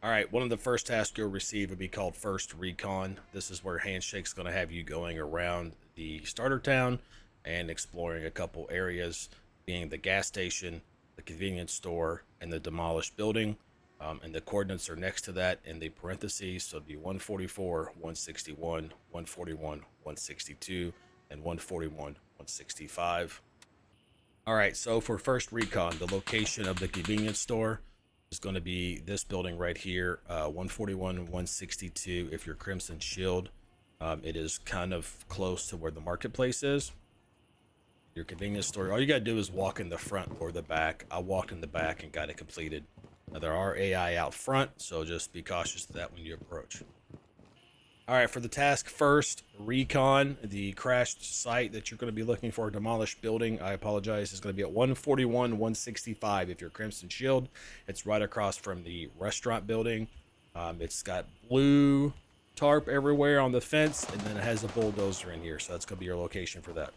All right, one of the first tasks you'll receive will be called First Recon. This is where Handshake's going to have you going around the starter town and exploring a couple areas, being the gas station, the convenience store, and the demolished building. And the coordinates are next to that in the parentheses, so it'll be 144, 161, 141, 162, and 141, 165. All right, so for First Recon, the location of the convenience store is going to be this building right here, 141, 162. If you're Crimson Shield, it is kind of close to where the marketplace is. Your convenience store, all you got to do is walk in the front or the back. I walked in the back and got it completed. Now, there are AI out front, so just be cautious of that when you approach. All right, for the task first, Recon, the crashed site that you're going to be looking for, a demolished building, I apologize, is going to be at 141, 165 if you're Crimson Shield. It's right across from the restaurant building. It's got blue tarp everywhere on the fence, and then it has a bulldozer in here, so that's going to be your location for that.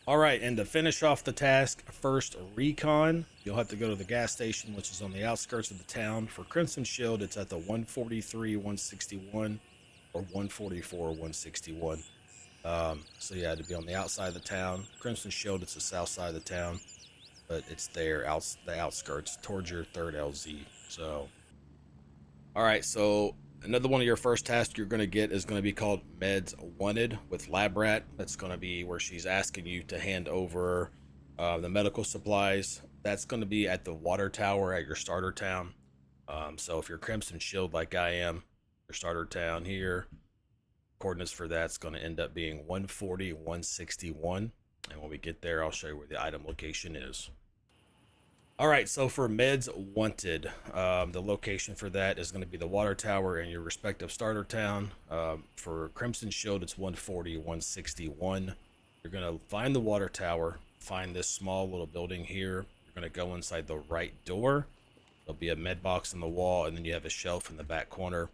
All right, and to finish off the task, first Recon, you'll have to go to the gas station, which is on the outskirts of the town. For Crimson Shield, it's at the 143, 161. Or 144 161. So yeah, to be on the outside of the town. Crimson Shield, it's the south side of the town, but it's there, the outskirts, towards your third LZ. So, all right, so another one of your first tasks you're going to get is going to be called Meds Wanted with Lab Rat. That's going to be where she's asking you to hand over the medical supplies. That's going to be at the water tower at your starter town. So if you're Crimson Shield like I am, your starter town here, coordinates for that's going to end up being 140, 161. And when we get there, I'll show you where the item location is. All right, so for Meds Wanted, the location for that is going to be the water tower in your respective starter town. For Crimson Shield, it's 140, 161. You're going to find the water tower, find this small little building here. You're going to go inside the right door. There'll be a med box on the wall, and then you have a shelf in the back corner.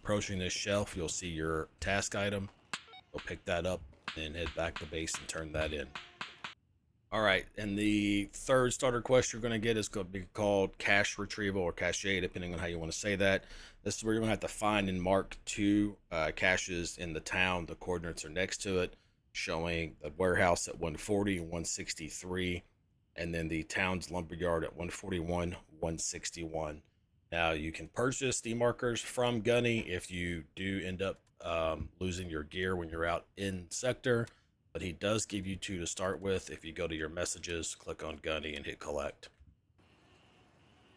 Approaching this shelf, you'll see your task item. You'll pick that up and head back to base and turn that in. All right, and the third starter quest you're going to get is going to be called Cache Retrieval or Cache, depending on how you want to say that. This is where you're going to have to find and mark two caches in the town. The coordinates are next to it, showing the warehouse at 140 and 163, and then the town's lumberyard at 141, 161. Now, you can purchase the markers from Gunny if you do end up losing your gear when you're out in sector, but he does give you two to start with. If you go to your messages, click on Gunny and hit collect.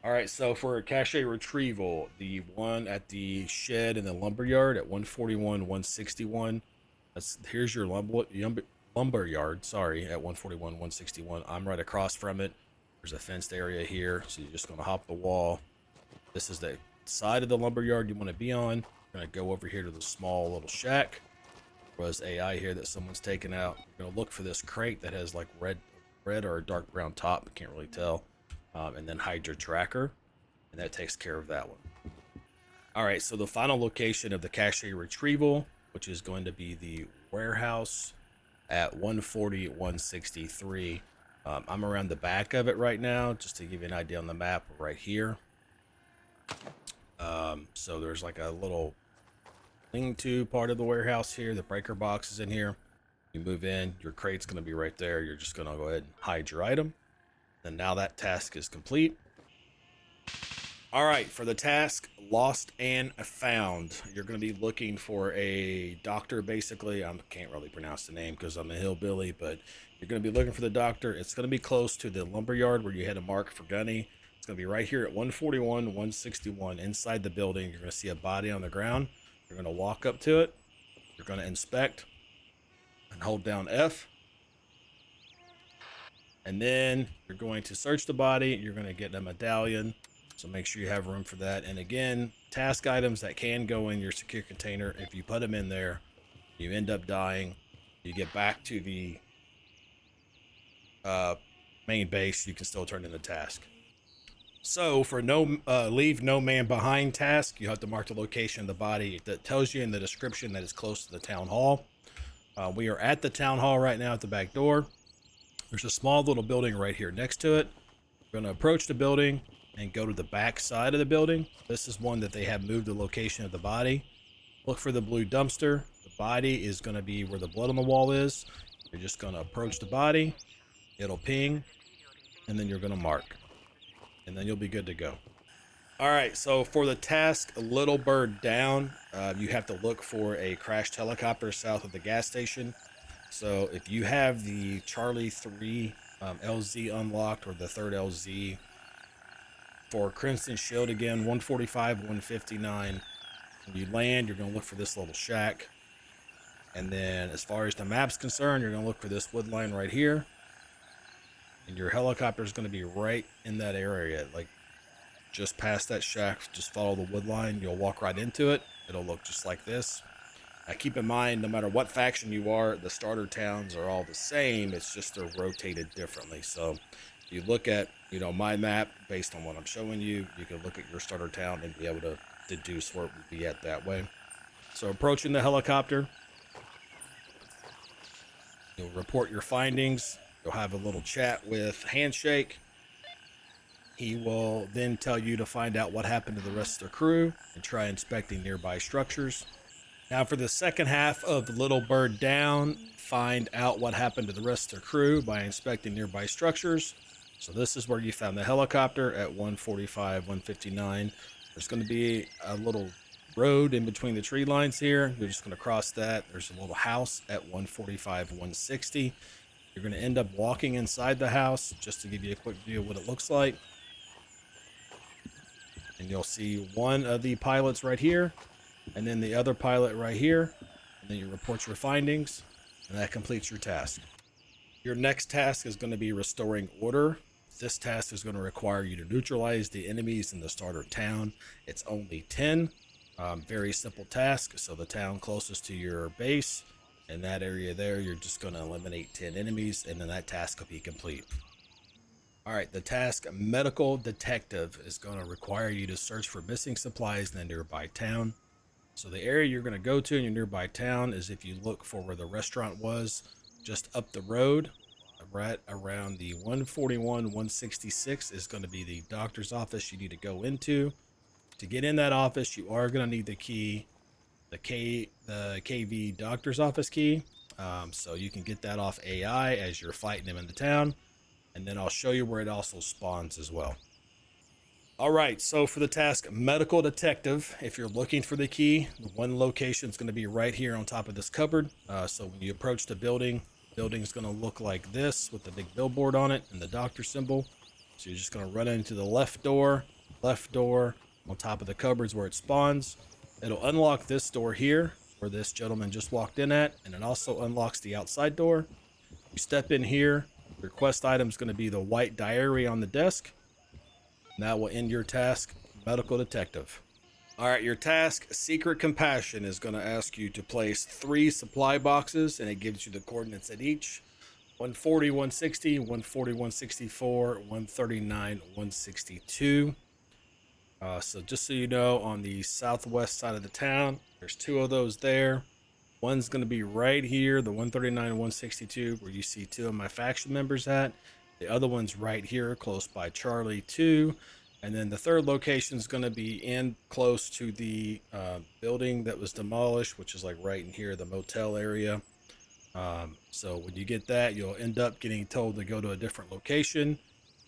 All right, so for a cache retrieval, the one at the shed in the lumberyard at 141, 161, here's your lumberyard, sorry, at 141, 161. I'm right across from it. There's a fenced area here, so you're just going to hop the wall. This is the side of the lumberyard you want to be on. You're going to go over here to the small little shack. There was AI here that someone's taken out. You're going to look for this crate that has like red or a dark brown top. Can't really tell. And then hide your tracker. And that takes care of that one. All right, so the final location of the cache retrieval, which is going to be the warehouse at 140, 163. I'm around the back of it right now, just to give you an idea on the map right here. So there's like a little lean-to part of the warehouse here. The breaker box is in here. You move in, your crate's going to be right there. You're just going to go ahead and hide your item. And now that task is complete. All right, for the task Lost and Found, you're going to be looking for a doctor, basically. I can't really pronounce the name because I'm a hillbilly, but you're going to be looking for the doctor. It's going to be close to the lumberyard where you had a mark for Gunny. It's going to be right here at 141, 161. Inside the building, you're going to see a body on the ground. You're going to walk up to it. You're going to inspect and hold down F. And then you're going to search the body. You're going to get a medallion. So make sure you have room for that. And again, task items that can go in your secure container. If you put them in there, you end up dying. You get back to the main base, you can still turn in the task. So for leave no man behind task, you have to mark the location of the body. That tells you in the description that it's close to the town hall. We are at the town hall right now at the back door. There's a small little building right here next to it. We're going to approach the building. and go to the back side of the building. This is one that they have moved the location of the body. Look for the blue dumpster. The body is going to be where the blood on the wall is. You're just going to approach the body. It'll ping, and then you're going to mark, and then you'll be good to go. All right, so for the task Little Bird Down, you have to look for a crashed helicopter south of the gas station. So if you have the Charlie 3 LZ unlocked, or the third LZ, for Crimson Shield again, 145, 159. When you land, you're going to look for this little shack. And then as far as the map's concerned, you're going to look for this wood line right here. And your helicopter is going to be right in that area, like just past that shack. Just follow the wood line. You'll walk right into it. It'll look just like this. Now keep in mind, no matter what faction you are, the starter towns are all the same. It's just they're rotated differently. So if you look at, my map based on what I'm showing you, you can look at your starter town and be able to deduce where it would be at that way. So approaching the helicopter, you'll report your findings. You'll have a little chat with Handshake. He will then tell you to find out what happened to the rest of the crew and try inspecting nearby structures. Now for the second half of Little Bird Down, find out what happened to the rest of the crew by inspecting nearby structures. So this is where you found the helicopter at 145, 159. There's going to be a little road in between the tree lines here. You're just going to cross that. There's a little house at 145, 160. You're going to end up walking inside the house just to give you a quick view of what it looks like. And you'll see one of the pilots right here, and then the other pilot right here. And then you report your findings, and that completes your task. Your next task is going to be restoring order. This task is going to require you to neutralize the enemies in the starter town. It's only 10. Very simple task. So the town closest to your base, in that area there, you're just going to eliminate 10 enemies, and then that task will be complete. All right, the task Medical Detective is going to require you to search for missing supplies in the nearby town. So the area you're going to go to in your nearby town is, if you look for where the restaurant was, just up the road, right around the 141, 166 is going to be the doctor's office you need to go into. To get in that office, you are going to need the key, the KV doctor's office key. So you can get that off AI as you're fighting them in the town. And then I'll show you where it also spawns as well. All right, so for the task Medical Detective, if you're looking for the key, the one location is going to be right here on top of this cupboard. So when you approach the building is going to look like this with the big billboard on it and the doctor symbol. So you're just going to run into the left door on top of the cupboards where it spawns. It'll unlock this door here where this gentleman just walked in at, and it also unlocks the outside door. You step in here. Your quest item is going to be the white diary on the desk. And that will end your task, Medical Detective. All right, your task, Secret Compassion, is going to ask you to place 3 supply boxes, and it gives you the coordinates at each. 140, 160, 140, 164, 139, 162. So just so you know, on the southwest side of the town, there's 2 of those there. One's going to be right here, the 139 and 162, where you see 2 of my faction members at. The other one's right here, close by Charlie 2. And then the third location is going to be in close to the building that was demolished, which is like right in here, the motel area. So when you get that, you'll end up getting told to go to a different location,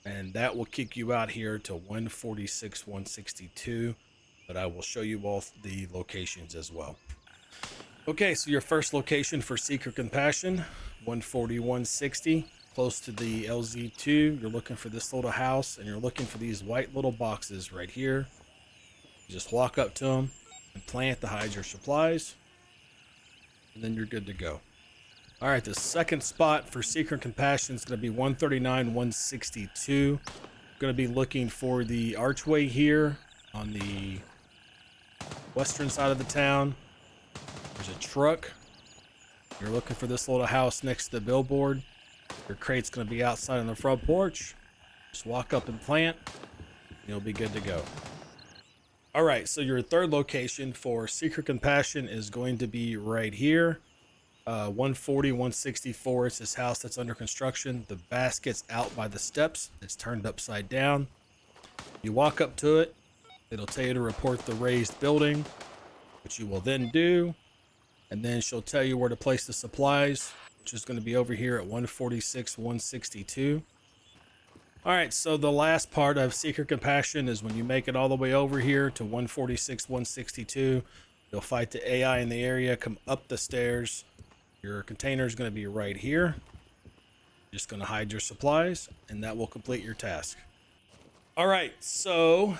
and that will kick you out here to 146, 162. But I will show you both the locations as well. Okay, so your first location for Secret Compassion, 140, 160. Close to the LZ2, you're looking for this little house, and you're looking for these white little boxes right here. You just walk up to them and plant to hide your supplies, and then you're good to go. All right, the second spot for Secret Compassion is going to be 139, 162. Going to be looking for the archway here on the western side of the town. There's a truck. You're looking for this little house next to the billboard. Your crate's going to be outside on the front porch. Just walk up and plant, and you'll be good to go. All right, so your third location for Secret Compassion is going to be right here. 140, 164. It's this house that's under construction. The basket's out by the steps. It's turned upside down. You walk up to it, it'll tell you to report the raised building, which you will then do. And then she'll tell you where to place the supplies, which is going to be over here at 146, 162. All right, so the last part of Secret Compassion is when you make it all the way over here to 146, 162, you'll fight the AI in the area, come up the stairs. Your container is going to be right here. Just going to hide your supplies, and that will complete your task. All right, so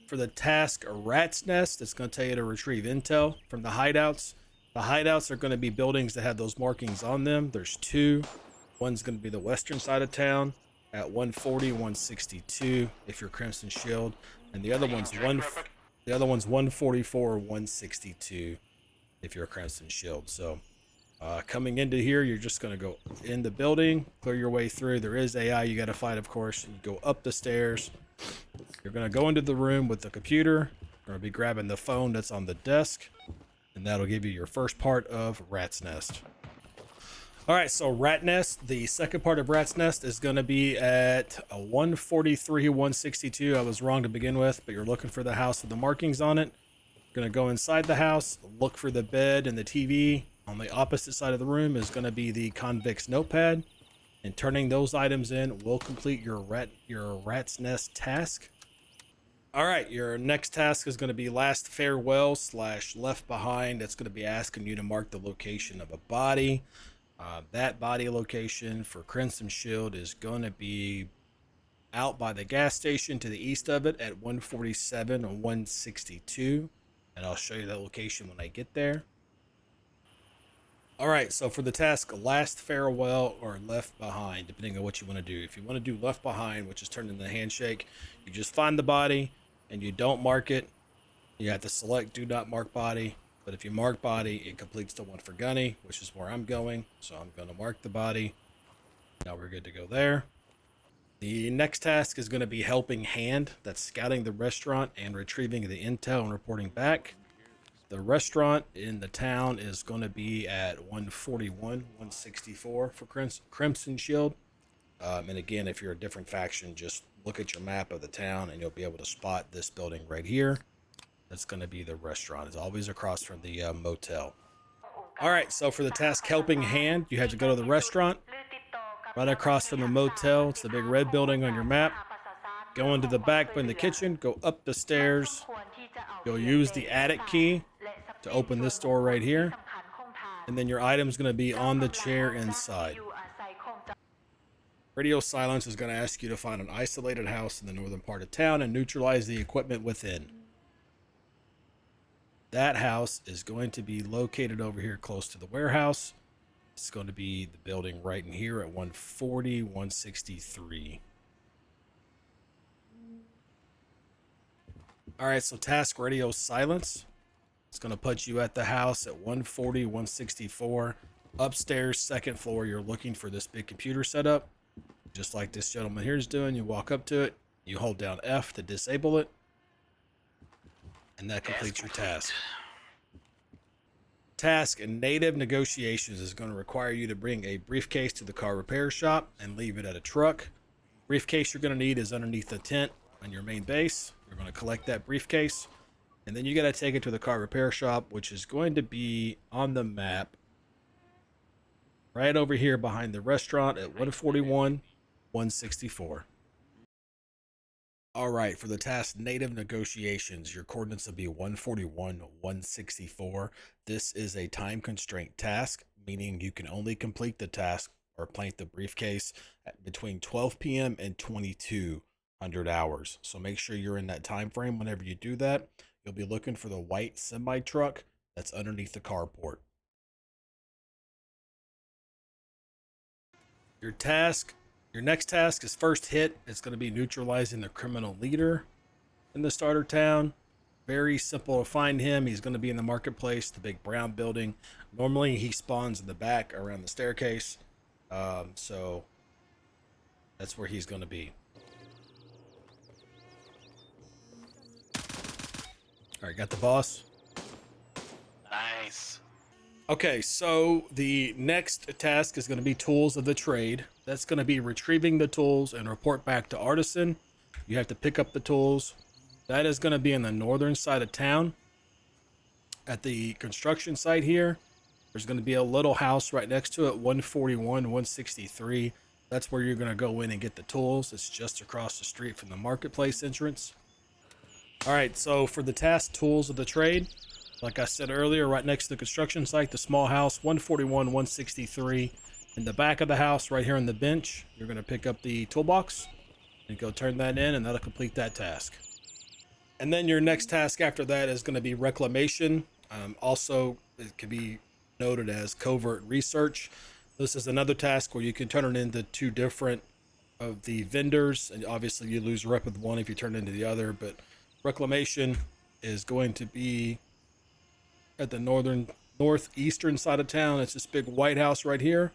for the task Rat's Nest, it's going to tell you to retrieve intel from the hideouts. The hideouts are going to be buildings that have those markings on them. There's two. One's going to be the western side of town at 140, 162 if you're Crimson Shield, and the other one's 144, 162 if you're a Crimson Shield. So coming into here, you're just going to go in the building, clear your way through. There is AI you got to fight, of course. You go up the stairs. You're going to go into the room with the computer. You're going to be grabbing the phone that's on the desk, and that'll give you your first part of Rat's Nest. All right, so Rat Nest, the second part of Rat's Nest is going to be at a 143, 162. I was wrong to begin with, but you're looking for the house with the markings on it. You're going to go inside the house, look for the bed and the TV. On the opposite side of the room is going to be the convict's notepad, and turning those items in will complete your Rat's Nest task. All right, your next task is going to be Last Farewell / Left Behind. It's going to be asking you to mark the location of a body. That body location for Crimson Shield is going to be out by the gas station to the east of it at 147 and 162. And I'll show you that location when I get there. All right, so for the task Last Farewell or Left Behind, depending on what you want to do. If you want to do Left Behind, which is turned into the handshake, you just find the body and you don't mark it. You have to select Do Not Mark Body. But if you mark body, it completes the one for Gunny, which is where I'm going. So I'm going to mark the body. Now we're good to go there. The next task is going to be Helping Hand. That's scouting the restaurant and retrieving the intel and reporting back. The restaurant in the town is going to be at 141, 164 for Crimson Shield. And again, if you're a different faction, just look at your map of the town and you'll be able to spot this building right here. That's going to be the restaurant. It's always across from the motel. All right, so for the task Helping Hand, you have to go to the restaurant. Right across from the motel, it's the big red building on your map. Go into the back in the kitchen, go up the stairs. You'll use the attic key to open this door right here. And then your item's going to be on the chair inside. Radio Silence is going to ask you to find an isolated house in the northern part of town and neutralize the equipment within. That house is going to be located over here close to the warehouse. It's going to be the building right in here at 140, 163. All right, so task Radio Silence. It's going to put you at the house at 140, 164. Upstairs, second floor, you're looking for this big computer setup. Just like this gentleman here is doing. You walk up to it. You hold down F to disable it. And that completes your task. Task in Native Negotiations is going to require you to bring a briefcase to the car repair shop and leave it at a truck. Briefcase you're going to need is underneath the tent on your main base. You're going to collect that briefcase, and then you got to take it to the car repair shop, which is going to be on the map right over here behind the restaurant at 141, 164. All right, for the task Native Negotiations, your coordinates will be 141, 164. This is a time constraint task, meaning you can only complete the task or plant the briefcase at between 12 p.m. and 2200 hours. So make sure you're in that time frame whenever you do that. You'll be looking for the white semi truck that's underneath the carport. Your next task is First Hit. It's going to be neutralizing the criminal leader in the starter town. Very simple to find him. He's going to be in the marketplace, the big brown building. Normally he spawns in the back around the staircase. So that's where he's going to be. All right, got the boss. Nice. Okay, so the next task is going to be Tools of the Trade. That's going to be retrieving the tools and report back to Artisan. You have to pick up the tools. That is going to be in the northern side of town. At the construction site here, there's going to be a little house right next to it, 141, 163. That's where you're going to go in and get the tools. It's just across the street from the marketplace entrance. All right, so for the task tools of the trade, like I said earlier, right next to the construction site, the small house, 141, 163. In the back of the house, right here on the bench, you're going to pick up the toolbox and go turn that in, and that'll complete that task. And then your next task after that is going to be reclamation. Also, it can be noted as covert research. This is another task where you can turn it into two different of the vendors, and obviously you lose rep with one if you turn it into the other. But reclamation is going to be at the northeastern side of town. It's this big white house right here.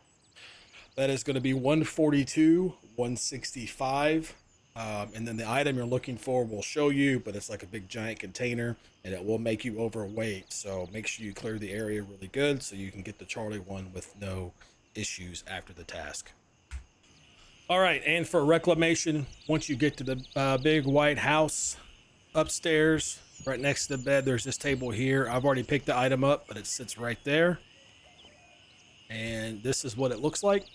That is going to be 142, 165. And then the item you're looking for will show you, but it's like a big giant container and it will make you overweight. So make sure you clear the area really good so you can get the Charlie one with no issues after the task. All right, and for reclamation, once you get to the big white house upstairs, right next to the bed, there's this table here. I've already picked the item up, but it sits right there. And this is what it looks like.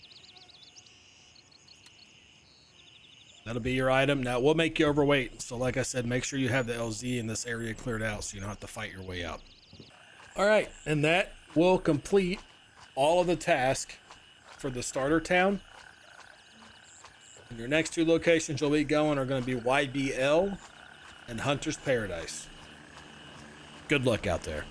That'll be your item. Now, it will make you overweight. So like I said, make sure you have the LZ in this area cleared out so you don't have to fight your way out. All right, and that will complete all of the tasks for the starter town. And your next two locations you'll be going are going to be YBL and Hunter's Paradise. Good luck out there.